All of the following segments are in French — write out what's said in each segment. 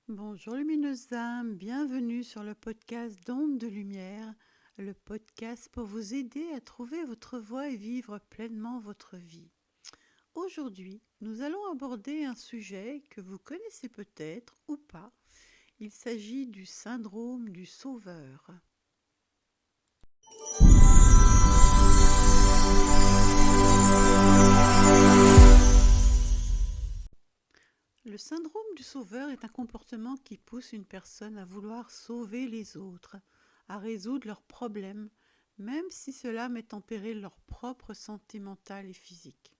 Bonjour lumineuses âmes, bienvenue sur le podcast d'Ondes de Lumière, le podcast pour vous aider à trouver votre voie et vivre pleinement votre vie. Aujourd'hui, nous allons aborder un sujet que vous connaissez peut-être ou pas. Il s'agit du syndrome du sauveur. Le syndrome du sauveur est un comportement qui pousse une personne à vouloir sauver les autres, à résoudre leurs problèmes, même si cela met en péril leur propre santé mentale et physique.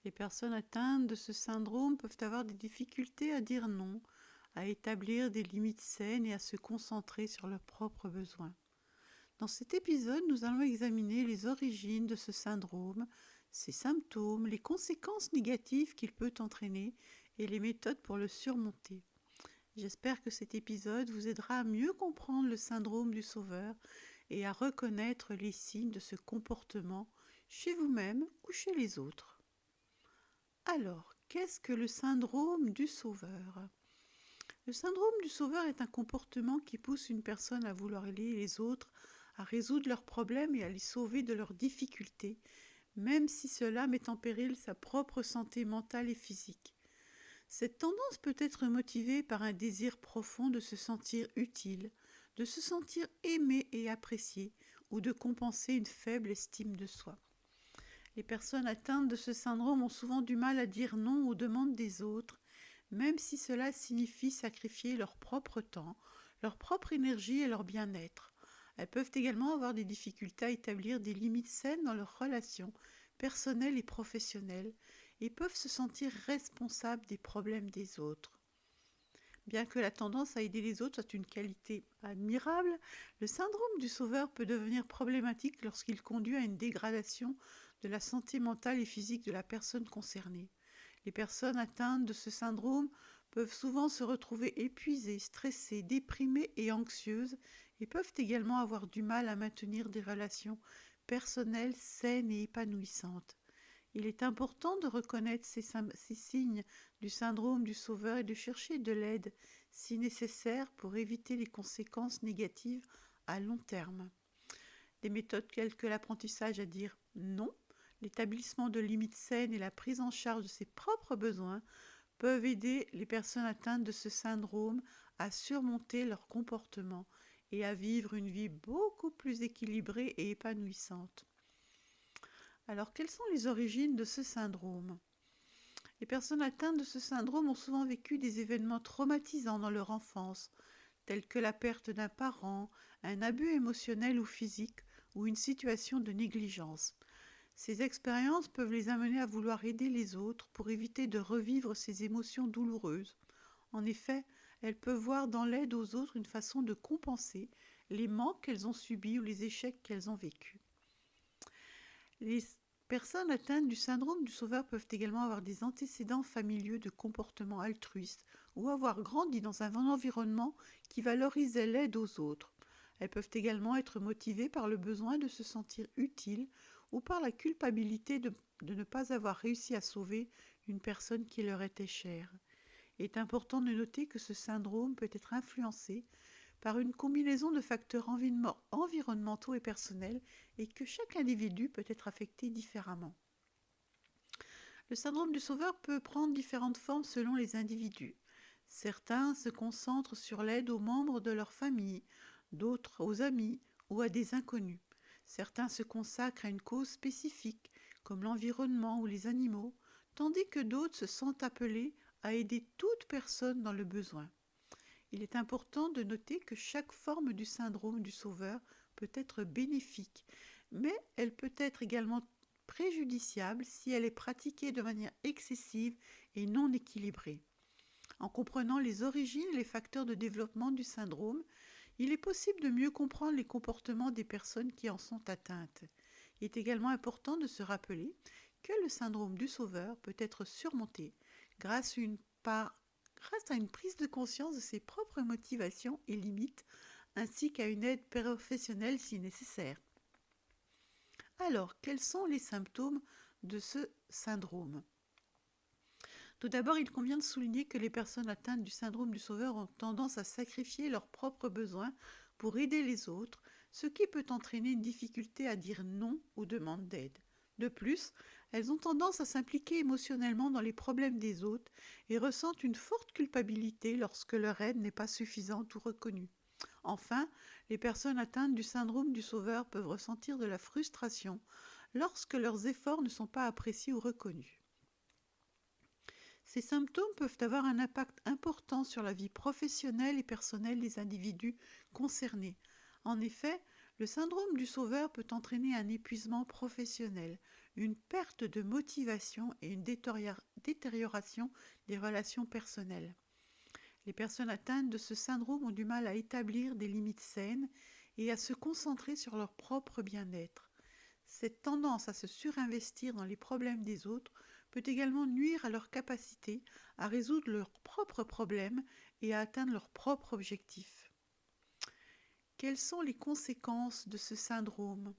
Les personnes atteintes de ce syndrome peuvent avoir des difficultés à dire non, à établir des limites saines et à se concentrer sur leurs propres besoins. Dans cet épisode, nous allons examiner les origines de ce syndrome, ses symptômes, les conséquences négatives qu'il peut entraîner et les méthodes pour le surmonter. J'espère que cet épisode vous aidera à mieux comprendre le syndrome du sauveur et à reconnaître les signes de ce comportement chez vous-même ou chez les autres. Alors, qu'est-ce que le syndrome du sauveur ? Le syndrome du sauveur est un comportement qui pousse une personne à vouloir aider les autres, à résoudre leurs problèmes et à les sauver de leurs difficultés, même si cela met en péril sa propre santé mentale et physique. Cette tendance peut être motivée par un désir profond de se sentir utile, de se sentir aimé et apprécié, ou de compenser une faible estime de soi. Les personnes atteintes de ce syndrome ont souvent du mal à dire non aux demandes des autres, même si cela signifie sacrifier leur propre temps, leur propre énergie et leur bien-être. Elles peuvent également avoir des difficultés à établir des limites saines dans leurs relations personnelles et professionnelles et peuvent se sentir responsables des problèmes des autres. Bien que la tendance à aider les autres soit une qualité admirable, le syndrome du sauveur peut devenir problématique lorsqu'il conduit à une dégradation de la santé mentale et physique de la personne concernée. Les personnes atteintes de ce syndrome peuvent souvent se retrouver épuisées, stressées, déprimées et anxieuses et peuvent également avoir du mal à maintenir des relations personnelles saines et épanouissantes. Il est important de reconnaître ces signes du syndrome du sauveur et de chercher de l'aide si nécessaire pour éviter les conséquences négatives à long terme. Des méthodes telles que l'apprentissage à dire non, l'établissement de limites saines et la prise en charge de ses propres besoins peuvent aider les personnes atteintes de ce syndrome à surmonter leur comportement et à vivre une vie beaucoup plus équilibrée et épanouissante. Alors, quelles sont les origines de ce syndrome ? Les personnes atteintes de ce syndrome ont souvent vécu des événements traumatisants dans leur enfance, tels que la perte d'un parent, un abus émotionnel ou physique, ou une situation de négligence. Ces expériences peuvent les amener à vouloir aider les autres pour éviter de revivre ces émotions douloureuses. En effet, elles peuvent voir dans l'aide aux autres une façon de compenser les manques qu'elles ont subis ou les échecs qu'elles ont vécus. Les personnes atteintes du syndrome du sauveur peuvent également avoir des antécédents familiaux de comportement altruiste ou avoir grandi dans un environnement qui valorisait l'aide aux autres. Elles peuvent également être motivées par le besoin de se sentir utiles ou par la culpabilité de ne pas avoir réussi à sauver une personne qui leur était chère. Il est important de noter que ce syndrome peut être influencé par une combinaison de facteurs environnementaux et personnels et que chaque individu peut être affecté différemment. Le syndrome du sauveur peut prendre différentes formes selon les individus. Certains se concentrent sur l'aide aux membres de leur famille, d'autres aux amis ou à des inconnus. Certains se consacrent à une cause spécifique, comme l'environnement ou les animaux, tandis que d'autres se sentent appelés à aider toute personne dans le besoin. Il est important de noter que chaque forme du syndrome du sauveur peut être bénéfique, mais elle peut être également préjudiciable si elle est pratiquée de manière excessive et non équilibrée. En comprenant les origines et les facteurs de développement du syndrome, il est possible de mieux comprendre les comportements des personnes qui en sont atteintes. Il est également important de se rappeler que le syndrome du sauveur peut être surmonté grâce à une prise de conscience de ses propres motivations et limites, ainsi qu'à une aide professionnelle si nécessaire. Alors, quels sont les symptômes de ce syndrome ? Tout d'abord, il convient de souligner que les personnes atteintes du syndrome du sauveur ont tendance à sacrifier leurs propres besoins pour aider les autres, ce qui peut entraîner une difficulté à dire non aux demandes d'aide. De plus, elles ont tendance à s'impliquer émotionnellement dans les problèmes des autres et ressentent une forte culpabilité lorsque leur aide n'est pas suffisante ou reconnue. Enfin, les personnes atteintes du syndrome du sauveur peuvent ressentir de la frustration lorsque leurs efforts ne sont pas appréciés ou reconnus. Ces symptômes peuvent avoir un impact important sur la vie professionnelle et personnelle des individus concernés. En effet, le syndrome du sauveur peut entraîner un épuisement professionnel, une perte de motivation et une détérioration des relations personnelles. Les personnes atteintes de ce syndrome ont du mal à établir des limites saines et à se concentrer sur leur propre bien-être. Cette tendance à se surinvestir dans les problèmes des autres peut également nuire à leur capacité à résoudre leurs propres problèmes et à atteindre leurs propres objectifs. Quelles sont les conséquences de ce syndrome ?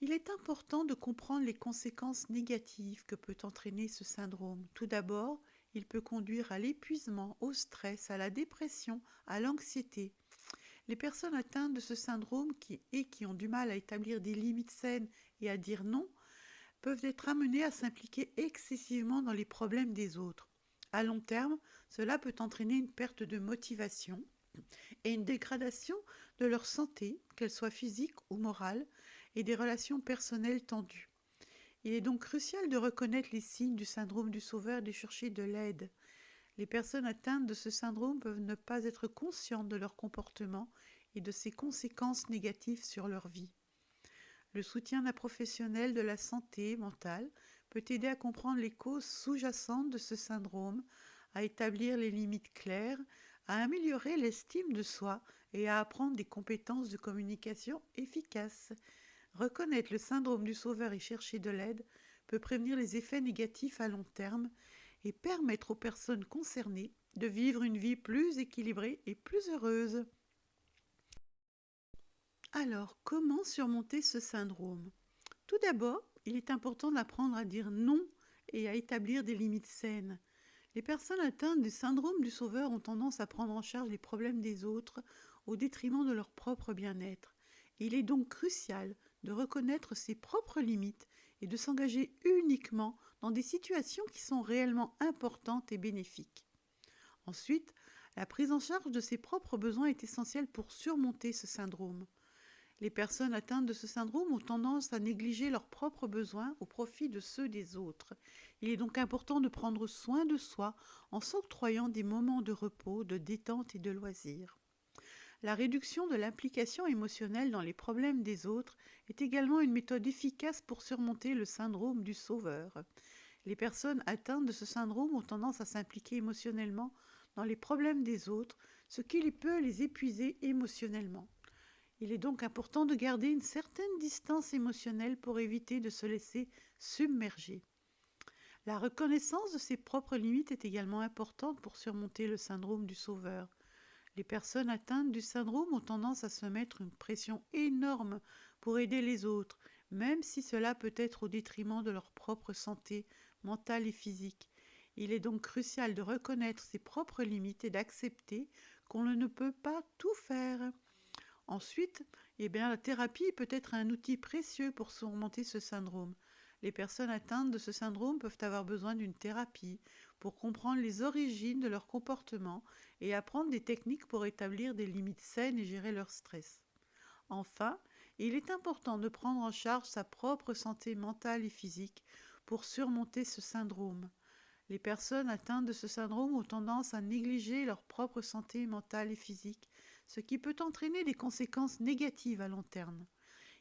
Il est important de comprendre les conséquences négatives que peut entraîner ce syndrome. Tout d'abord, il peut conduire à l'épuisement, au stress, à la dépression, à l'anxiété. Les personnes atteintes de ce syndrome qui ont du mal à établir des limites saines et à dire non peuvent être amenées à s'impliquer excessivement dans les problèmes des autres. À long terme, cela peut entraîner une perte de motivation et une dégradation de leur santé, qu'elle soit physique ou morale, et des relations personnelles tendues. Il est donc crucial de reconnaître les signes du syndrome du sauveur et de chercher de l'aide. Les personnes atteintes de ce syndrome peuvent ne pas être conscientes de leur comportement et de ses conséquences négatives sur leur vie. Le soutien d'un professionnel de la santé mentale peut aider à comprendre les causes sous-jacentes de ce syndrome, à établir les limites claires, à améliorer l'estime de soi et à apprendre des compétences de communication efficaces. Reconnaître le syndrome du sauveur et chercher de l'aide peut prévenir les effets négatifs à long terme et permettre aux personnes concernées de vivre une vie plus équilibrée et plus heureuse. Alors, comment surmonter ce syndrome ? Tout d'abord, il est important d'apprendre à dire non et à établir des limites saines. Les personnes atteintes du syndrome du sauveur ont tendance à prendre en charge les problèmes des autres au détriment de leur propre bien-être. Il est donc crucial de reconnaître ses propres limites et de s'engager uniquement dans des situations qui sont réellement importantes et bénéfiques. Ensuite, la prise en charge de ses propres besoins est essentielle pour surmonter ce syndrome. Les personnes atteintes de ce syndrome ont tendance à négliger leurs propres besoins au profit de ceux des autres. Il est donc important de prendre soin de soi en s'octroyant des moments de repos, de détente et de loisirs. La réduction de l'implication émotionnelle dans les problèmes des autres est également une méthode efficace pour surmonter le syndrome du sauveur. Les personnes atteintes de ce syndrome ont tendance à s'impliquer émotionnellement dans les problèmes des autres, ce qui peut les épuiser émotionnellement. Il est donc important de garder une certaine distance émotionnelle pour éviter de se laisser submerger. La reconnaissance de ses propres limites est également importante pour surmonter le syndrome du sauveur. Les personnes atteintes du syndrome ont tendance à se mettre une pression énorme pour aider les autres, même si cela peut être au détriment de leur propre santé mentale et physique. Il est donc crucial de reconnaître ses propres limites et d'accepter qu'on ne peut pas tout faire. Ensuite, la thérapie peut être un outil précieux pour surmonter ce syndrome. Les personnes atteintes de ce syndrome peuvent avoir besoin d'une thérapie pour comprendre les origines de leur comportement et apprendre des techniques pour établir des limites saines et gérer leur stress. Enfin, il est important de prendre en charge sa propre santé mentale et physique pour surmonter ce syndrome. Les personnes atteintes de ce syndrome ont tendance à négliger leur propre santé mentale et physique, ce qui peut entraîner des conséquences négatives à long terme.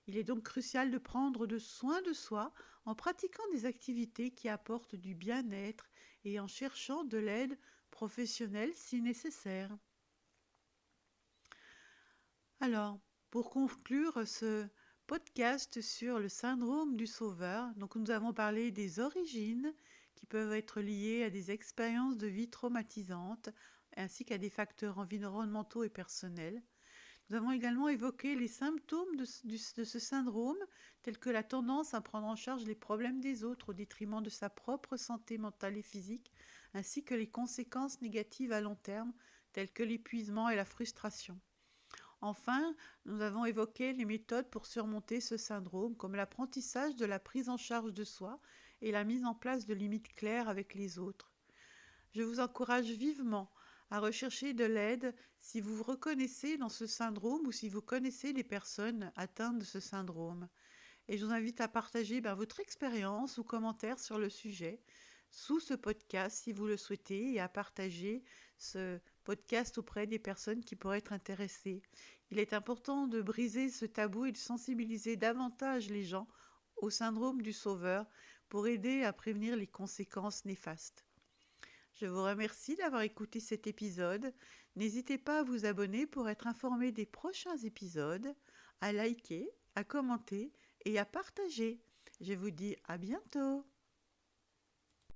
Il est donc crucial de prendre soin de soi en pratiquant des activités qui apportent du bien-être et en cherchant de l'aide professionnelle si nécessaire. Alors, pour conclure ce podcast sur le syndrome du sauveur, donc nous avons parlé des origines qui peuvent être liées à des expériences de vie traumatisantes ainsi qu'à des facteurs environnementaux et personnels. Nous avons également évoqué les symptômes de ce syndrome, tels que la tendance à prendre en charge les problèmes des autres au détriment de sa propre santé mentale et physique, ainsi que les conséquences négatives à long terme, telles que l'épuisement et la frustration. Enfin, nous avons évoqué les méthodes pour surmonter ce syndrome, comme l'apprentissage de la prise en charge de soi et la mise en place de limites claires avec les autres. Je vous encourage vivement à rechercher de l'aide si vous vous reconnaissez dans ce syndrome ou si vous connaissez des personnes atteintes de ce syndrome. Et je vous invite à partager votre expérience ou commentaire sur le sujet sous ce podcast si vous le souhaitez et à partager ce podcast auprès des personnes qui pourraient être intéressées. Il est important de briser ce tabou et de sensibiliser davantage les gens au syndrome du sauveur pour aider à prévenir les conséquences néfastes. Je vous remercie d'avoir écouté cet épisode. N'hésitez pas à vous abonner pour être informé des prochains épisodes, à liker, à commenter et à partager. Je vous dis à bientôt.